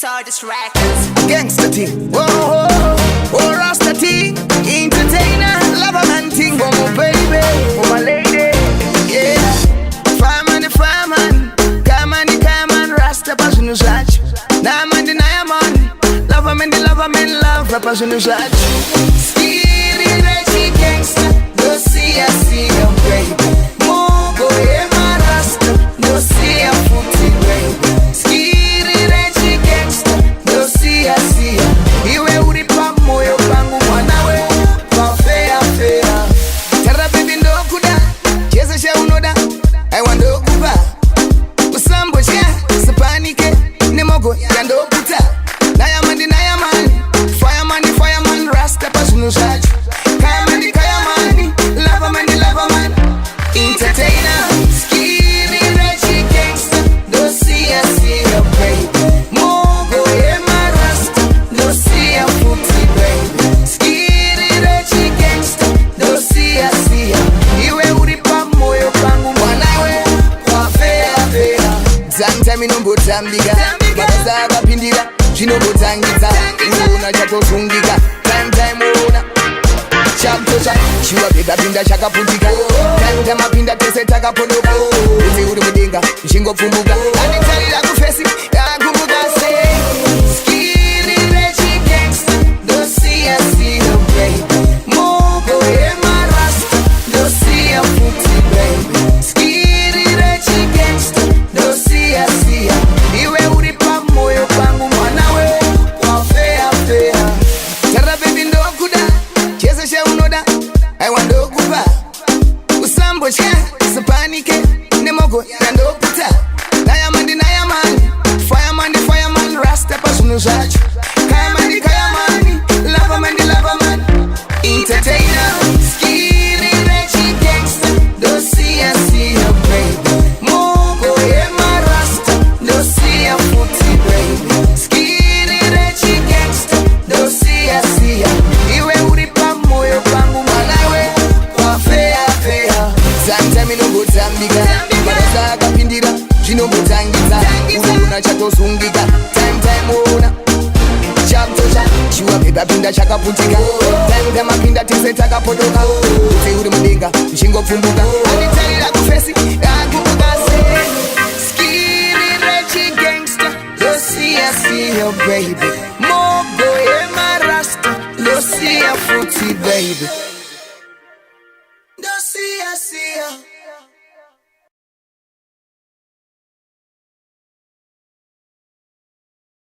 Sardis Records. Gangsta thing, whoa, whoa, whoa, Rasta thing, entertainer, lover man thing, oh my baby, oh my lady, yeah. Fireman, come on, Rasta passo no site. Diamond, lover man, love, passo no site. Skiri, regi, gangsta, do see, oh baby. Mogo, my Rasta, do see, footy, baby. Skiri, regi, gangsta, do see, iwe uripa moyo pangu mwanawe, kwa fea. Tara baby ndo kuda, cheza sha unoda, I want to kuba. Usambo sha, sapanike, ni mogo ya ndo puta. Diamond, fireman, Rasta pasu no saj. Kayamani, lover man, entertainer. Skiri, regi, gangsta, do see, oh baby. Mogo, my Rasta, do see, footy, baby. Skiri, regi, gangsta, do see, iwe uripa moyo pangu mwanawe, kwa fea. Time inombotambika, baraza akapindira, zvinobotangidza, uona chatosungika. Time uona chakutosha, chiwa pekapinda chakaputika. Time mapinda tese takapodoka, uti uri mudenga, uchingopfumbuka. Anditarira kufesi, akumbuka sei. Skiri, regi, gangsta, do see, oh baby. Mogo, my Rasta, do see, footy, baby. Skiri, regi, gangsta, do see, iwe uripa moyo pangu mwanawe, kwa fea. Tara baby ndo kuda, cheza sha unoda, I want to kuba. Usambo sha, sapanike, ni mogo ya ndo puta. Diamond, fireman, Rasta pasu no saj. Kayamani, lover man, entertainer. Skiri, regi, gangsta, do see, oh baby. Mogo, my Rasta, do see, footy, baby. Skiri, regi, gangsta, do see, iwe uripa moyo pangu mwanawe, kwa fea. Time inombotambika, baraza akapindira, zvinobotangidza, unoona chatosungika. Time uona chakutosha, chiwa pekapinda chakaputika. Time mapinda tese takapodoka, uti uri mudenga, uchingopfumbuka. Anditarira kufesi, akumbuka sei. Skiri, regi, gangsta, do see, oh baby. Mogo, my Rasta, do see, footy, baby.